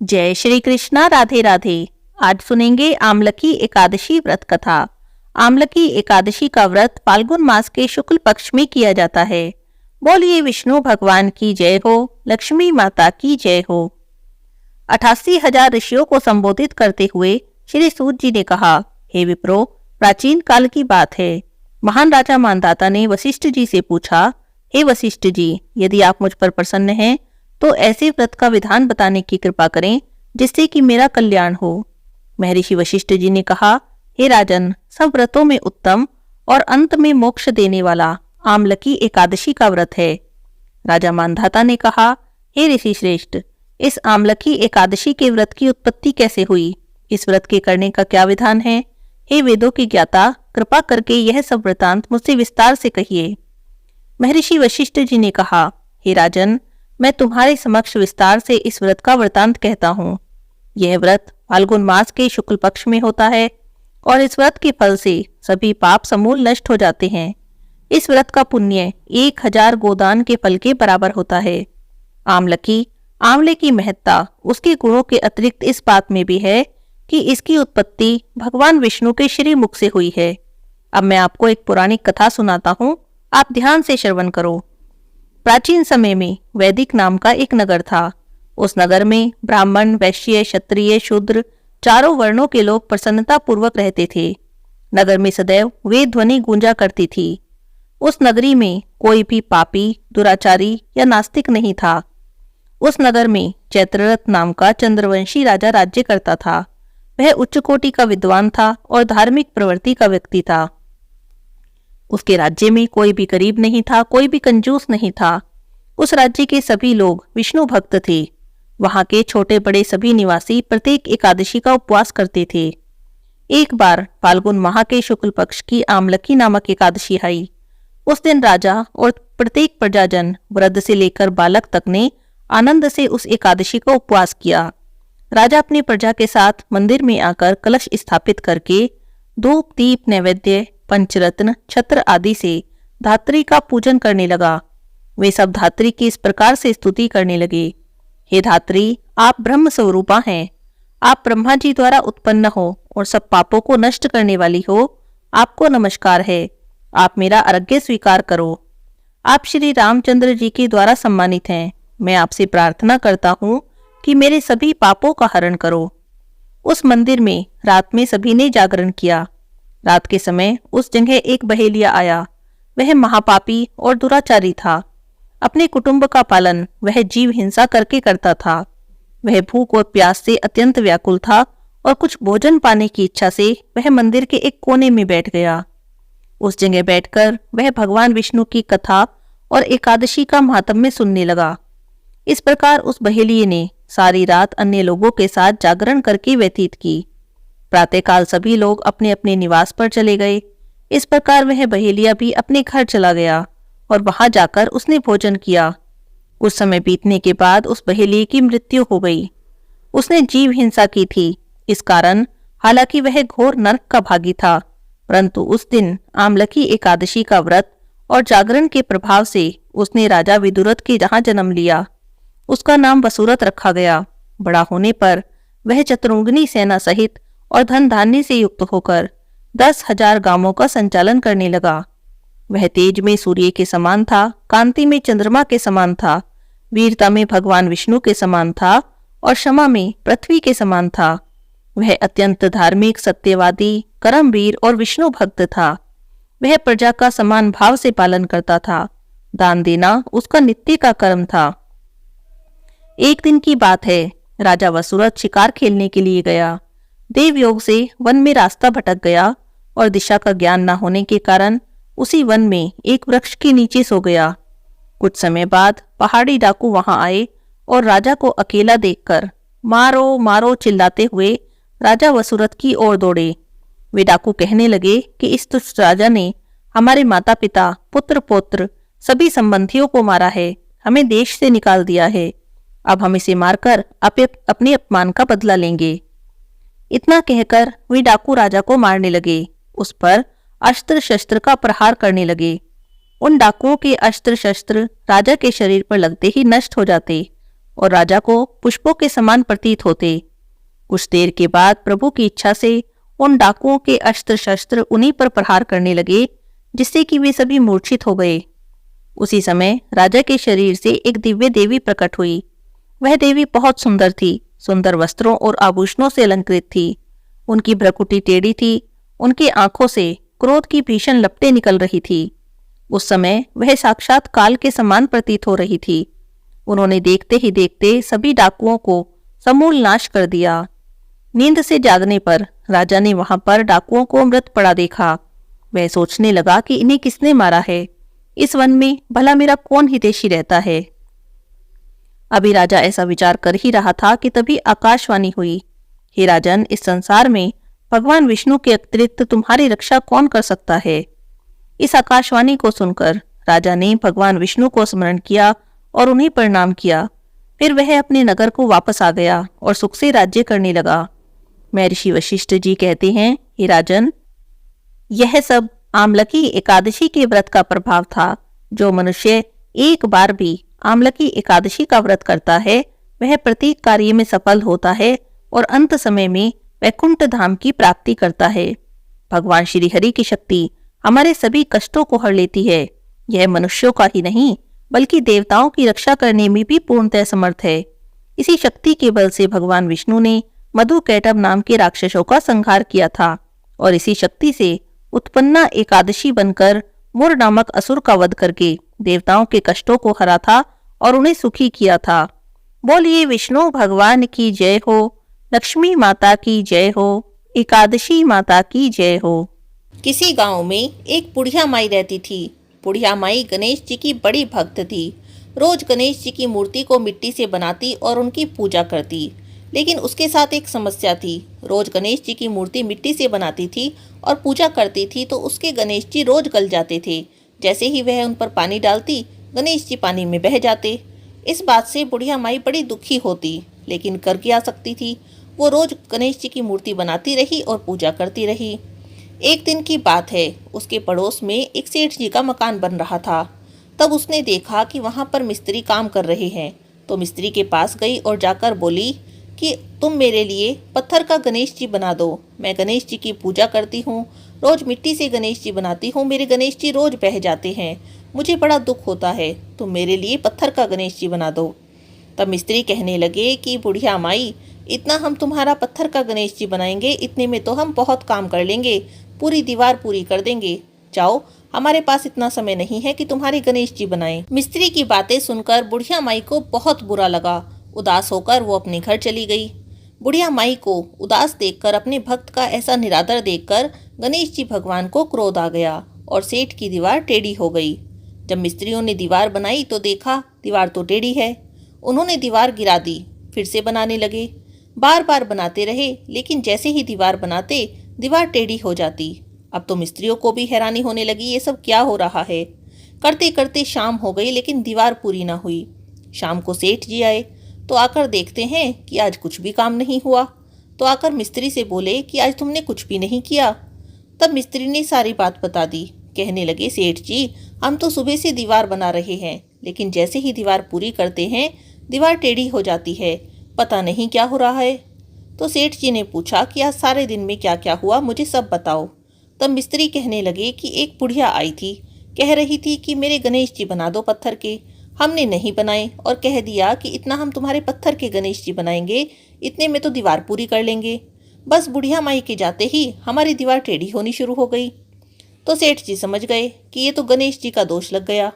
जय श्री कृष्णा। राधे राधे। आज सुनेंगे आमलकी एकादशी व्रत कथा। आमलकी एकादशी का व्रत फाल्गुन मास के शुक्ल पक्ष में किया जाता है। बोलिए विष्णु भगवान की जय हो, लक्ष्मी माता की जय हो। 88,000 ऋषियों को संबोधित करते हुए श्री सूत जी ने कहा, हे विप्रो, प्राचीन काल की बात है। महान राजा मानधाता ने वशिष्ठ जी से पूछा, हे वशिष्ठ जी, यदि आप मुझ पर प्रसन्न हैं तो ऐसे व्रत का विधान बताने की कृपा करें जिससे कि मेरा कल्याण हो। महर्षि वशिष्ठ जी ने कहा, हे राजन, सब व्रतों में उत्तम और अंत में मोक्ष देने वाला आमलकी एकादशी का व्रत है। राजा मानधाता ने कहा, हे ऋषि श्रेष्ठ, इस आमलकी एकादशी के व्रत की उत्पत्ति कैसे हुई? इस व्रत के करने का क्या विधान है? हे वेदों की ज्ञाता, कृपा करके यह सब वृतांत मुझसे विस्तार से कहिए। महर्षि वशिष्ठ जी ने कहा, हे राजन, मैं तुम्हारे समक्ष विस्तार से इस व्रत का वृतांत कहता हूँ। यह व्रत फाल्गुन मास के शुक्ल पक्ष में होता है और इस व्रत के फल से सभी पाप समूल नष्ट हो जाते हैं। इस व्रत का पुण्य 1000 गोदान के फल के बराबर होता है। आमलकी, आंवले की महत्ता उसके गुणों के अतिरिक्त इस बात में भी है कि इसकी उत्पत्ति भगवान विष्णु के श्री मुख से हुई है। अब मैं आपको एक पौराणिक कथा सुनाता हूँ, आप ध्यान से श्रवण करो। प्राचीन समय में वैदिक नाम का एक नगर था। उस नगर में ब्राह्मण, वैश्य, क्षत्रिय, शूद्र चारों वर्णों के लोग प्रसन्नता पूर्वक रहते थे। नगर में सदैव वेद ध्वनि गूंजा करती थी। उस नगरी में कोई भी पापी, दुराचारी या नास्तिक नहीं था। उस नगर में चैत्ररथ नाम का चंद्रवंशी राजा राज्य करता था। वह उच्च कोटि का विद्वान था और धार्मिक प्रवृत्ति का व्यक्ति था। उसके राज्य में कोई भी गरीब नहीं था, कोई भी कंजूस नहीं था। उस राज्य के सभी लोग विष्णु भक्त थे। वहां के छोटे बड़े सभी निवासी प्रत्येक एकादशी का उपवास करते थे। एक बार फाल्गुन माह के शुक्ल पक्ष की आमलकी नामक एकादशी आई। उस दिन राजा और प्रत्येक प्रजाजन, वृद्ध से लेकर बालक तक ने आनंद से उस एकादशी का उपवास किया। राजा अपनी प्रजा के साथ मंदिर में आकर कलश स्थापित करके धूप, दीप, नैवेद्य, पंचरत्न, छत्र आदि से धात्री का पूजन करने लगा। वे सब धात्री की इस प्रकार से स्तुति करने लगे, हे धात्री, आप ब्रह्म स्वरूपा हैं। आप ब्रह्मा जी द्वारा उत्पन्न हो और सब पापों को नष्ट करने वाली हो। आपको नमस्कार है। आप मेरा अर्घ्य स्वीकार करो। आप श्री रामचंद्र जी के द्वारा सम्मानित हैं। मैं आपसे प्रार्थना करता हूँ कि मेरे सभी पापों का हरण करो। उस मंदिर में रात में सभी ने जागरण किया। रात के समय उस जगह एक बहेलिया आया। वह महापापी और दुराचारी था। अपने कुटुंब का पालन वह जीव हिंसा करके करता था। वह भूख और प्यास से अत्यंत व्याकुल था और कुछ भोजन पाने की इच्छा से वह मंदिर के एक कोने में बैठ गया। उस जगह बैठकर वह भगवान विष्णु की कथा और एकादशी का महात्म्य सुनने लगा। इस प्रकार उस बहेलिये ने सारी रात अन्य लोगों के साथ जागरण करके व्यतीत की। प्रातःकाल सभी लोग अपने अपने निवास पर चले गए। इस प्रकार वह बहेलिया भी अपने घर चला गया और वहां जाकर उसने भोजन किया। कुछ समय बीतने के बाद उस बहेलिये की मृत्यु हो गई। उसने जीव हिंसा की थी। इस कारण हालांकि वह घोर नरक का भागी था, परंतु उस दिन आमलकी एकादशी का व्रत और जागरण के प्रभाव से उसने राजा विदुरथ के जहां जन्म लिया। उसका नाम वसुरथ रखा गया। बड़ा होने पर वह चतुरंगिनी सेना सहित और धन धान्य से युक्त होकर 10,000 गांवों का संचालन करने लगा। वह तेज में सूर्य के समान था, कांति में चंद्रमा के समान था, वीरता में भगवान विष्णु के समान था और क्षमा में पृथ्वी के समान था। वह अत्यंत धार्मिक, सत्यवादी, कर्मवीर और विष्णु भक्त था। वह प्रजा का समान भाव से पालन करता था। दान देना उसका नित्य का कर्म था। एक दिन की बात है, राजा वसुरथ शिकार खेलने के लिए गया। देव योग से वन में रास्ता भटक गया और दिशा का ज्ञान न होने के कारण उसी वन में एक वृक्ष के नीचे सो गया। कुछ समय बाद पहाड़ी डाकू वहां आए और राजा को अकेला देखकर मारो मारो चिल्लाते हुए राजा वसुरथ की ओर दौड़े। वे डाकू कहने लगे कि इस दुष्ट राजा ने हमारे माता पिता, पुत्र पौत्र सभी संबंधियों को मारा है, हमें देश से निकाल दिया है। अब हम इसे मारकर अपने अपमान का बदला लेंगे। इतना कहकर वे डाकू राजा को मारने लगे। उस पर अस्त्र शस्त्र का प्रहार करने लगे। उन डाकुओं के अस्त्र शस्त्र राजा के शरीर पर लगते ही नष्ट हो जाते और राजा को पुष्पों के समान प्रतीत होते। कुछ देर के बाद प्रभु की इच्छा से उन डाकुओं के अस्त्र शस्त्र उन्हीं पर प्रहार करने लगे, जिससे कि वे सभी मूर्छित हो गए। उसी समय राजा के शरीर से एक दिव्य देवी प्रकट हुई। वह देवी बहुत सुंदर थी, सुंदर वस्त्रों और आभूषणों से अलंकृत थी। उनकी भ्रुकुटी टेढ़ी थी, उनकी आंखों से क्रोध की भीषण लपटें निकल रही थी। उस समय वह साक्षात काल के समान प्रतीत हो रही थी। उन्होंने देखते ही देखते सभी डाकुओं को समूल नाश कर दिया। नींद से जागने पर राजा ने वहां पर डाकुओं को मृत पड़ा देखा। वह सोचने लगा कि इन्हें किसने मारा है, इस वन में भला मेरा कौन हितैषी रहता है। अभी राजा ऐसा विचार कर ही रहा था कि तभी आकाशवाणी हुई, हे राजन, इस संसार में भगवान विष्णु के अतिरिक्त तुम्हारी रक्षा कौन कर सकता है। इस आकाशवाणी को सुनकर राजा ने भगवान विष्णु को स्मरण किया और उन्हें प्रणाम किया। फिर वह अपने नगर को वापस आ गया और सुख से राज्य करने लगा। महर्षि वशिष्ठ जी कहते हैं, हे राजन, यह सब आमलकी एकादशी के व्रत का प्रभाव था। जो मनुष्य एक बार भी आमलकी एकादशी का व्रत करता है, वह प्रत्येक कार्य में सफल होता है और अंत समय में वैकुंठ धाम की प्राप्ति करता है। भगवान श्री हरि की शक्ति हमारे सभी कष्टों को हर लेती है। यह मनुष्यों का ही नहीं बल्कि देवताओं की रक्षा करने में भी पूर्णतः समर्थ है। इसी शक्ति के बल से भगवान विष्णु ने मधुकैटभ नाम के राक्षसों का संहार किया था और इसी शक्ति से उत्पन्ना एकादशी बनकर मुर नामक असुर का वध करके देवताओं के कष्टों को हरा था और उन्हें सुखी किया था। बोलिए विष्णु भगवान की जय हो, लक्ष्मी माता की जय हो, एकादशी माता की जय हो। किसी गांव में एक बुढ़िया माई रहती थी। बुढ़िया माई गणेश जी की बड़ी भक्त थी। रोज गणेश जी की मूर्ति को मिट्टी से बनाती और उनकी पूजा करती। लेकिन उसके साथ एक समस्या थी। रोज गणेश जी की मूर्ति मिट्टी से बनाती थी और पूजा करती थी तो उसके गणेश जी रोज गल जाते थे। जैसे ही वह उन पर पानी डालती, गणेश जी पानी में बह जाते। इस बात से बुढ़िया माई बड़ी दुखी होती, लेकिन कर क्या सकती थी। वो रोज गणेश जी की मूर्ति बनाती रही और पूजा करती रही। एक दिन की बात है, उसके पड़ोस में एक सेठ जी का मकान बन रहा था। तब उसने देखा कि वहाँ पर मिस्त्री काम कर रहे हैं, तो मिस्त्री के पास गई और जाकर बोली कि तुम मेरे लिए पत्थर का गणेश जी बना दो। मैं गणेश जी की पूजा करती हूँ, रोज मिट्टी से गणेश जी बनाती हूँ, मेरे गणेश जी रोज बह जाते हैं, मुझे बड़ा दुख होता है, तुम मेरे लिए पत्थर का गणेश जी बना दो। तब मिस्त्री कहने लगे कि बुढ़िया माई, इतना हम तुम्हारा पत्थर का गणेश जी बनाएंगे, इतने में तो हम बहुत काम कर लेंगे, पूरी दीवार पूरी कर देंगे। जाओ, हमारे पास इतना समय नहीं है कि तुम्हारे गणेश जी बनाएं। मिस्त्री की बातें सुनकर बुढ़िया माई को बहुत बुरा लगा। उदास होकर वो अपने घर चली गई। बुढ़िया माई को उदास देखकर, अपने भक्त का ऐसा निरादर देखकर गणेश जी भगवान को क्रोध आ गया और सेठ की दीवार टेढ़ी हो गई। जब मिस्त्रियों ने दीवार बनाई तो देखा दीवार तो टेढ़ी है। उन्होंने दीवार गिरा दी, फिर से बनाने लगे। बार बार बनाते रहे, लेकिन जैसे ही दीवार बनाते दीवार टेढ़ी हो जाती। अब तो मिस्त्रियों को भी हैरानी होने लगी, ये सब क्या हो रहा है। करते करते शाम हो गई, लेकिन दीवार पूरी ना हुई। शाम को सेठ जी आए तो आकर देखते हैं कि आज कुछ भी काम नहीं हुआ। तो आकर मिस्त्री से बोले कि आज तुमने कुछ भी नहीं किया। तब मिस्त्री ने सारी बात बता दी। कहने लगे, सेठ जी, हम तो सुबह से दीवार बना रहे हैं, लेकिन जैसे ही दीवार पूरी करते हैं दीवार टेढ़ी हो जाती है, पता नहीं क्या हो रहा है। तो सेठ जी ने पूछा कि आज सारे दिन में क्या क्या हुआ, मुझे सब बताओ। तब मिस्त्री कहने लगे कि एक बुढ़िया आई थी, कह रही थी कि मेरे गणेश जी बना दो पत्थर के। हमने नहीं बनाए और कह दिया कि इतना हम तुम्हारे पत्थर के गणेश जी बनाएंगे, इतने में तो दीवार पूरी कर लेंगे। बस बुढ़िया माई के जाते ही हमारी दीवार टेढ़ी होनी शुरू हो गई। तो सेठ जी समझ गए कि ये तो गणेश जी का दोष लग गया।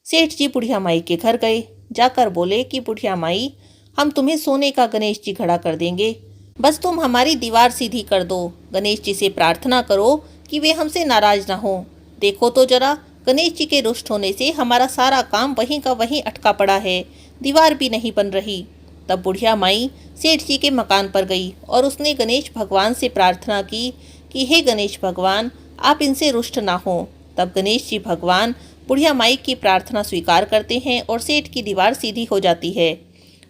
सेठ जी बुढ़िया माई के घर गए। जाकर बोले कि बुढ़िया माई, हम तुम्हें सोने का गणेश जी खड़ा कर देंगे, बस तुम हमारी दीवार सीधी कर दो। गणेश जी से प्रार्थना करो कि वे हमसे नाराज ना हो। देखो तो जरा, गणेश जी के रुष्ट होने से हमारा सारा काम वहीं का वहीं अटका पड़ा है, दीवार भी नहीं बन रही। तब बुढ़िया माई सेठ जी के मकान पर गई और उसने गणेश भगवान से प्रार्थना की कि हे गणेश भगवान, आप इनसे रुष्ट ना हो। तब गणेश जी भगवान बुढ़िया माई की प्रार्थना स्वीकार करते हैं और सेठ की दीवार सीधी हो जाती है।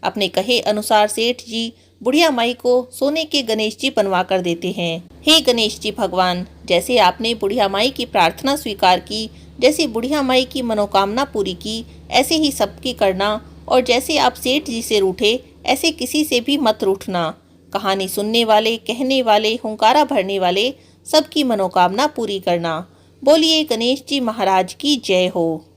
अपने कहे अनुसार सेठ जी बुढ़िया माई को सोने के गणेश जी बनवा कर देते हैं। हे गणेश जी भगवान, जैसे आपने बुढ़िया माई की प्रार्थना स्वीकार की, जैसे बुढ़िया माई की मनोकामना पूरी की, ऐसे ही सबकी करना और जैसे आप सेठ जी से रूठे, ऐसे किसी से भी मत रूठना। कहानी सुनने वाले, कहने वाले, हुंकारा भरने वाले सबकी मनोकामना पूरी करना। बोलिए गणेश जी महाराज की जय हो।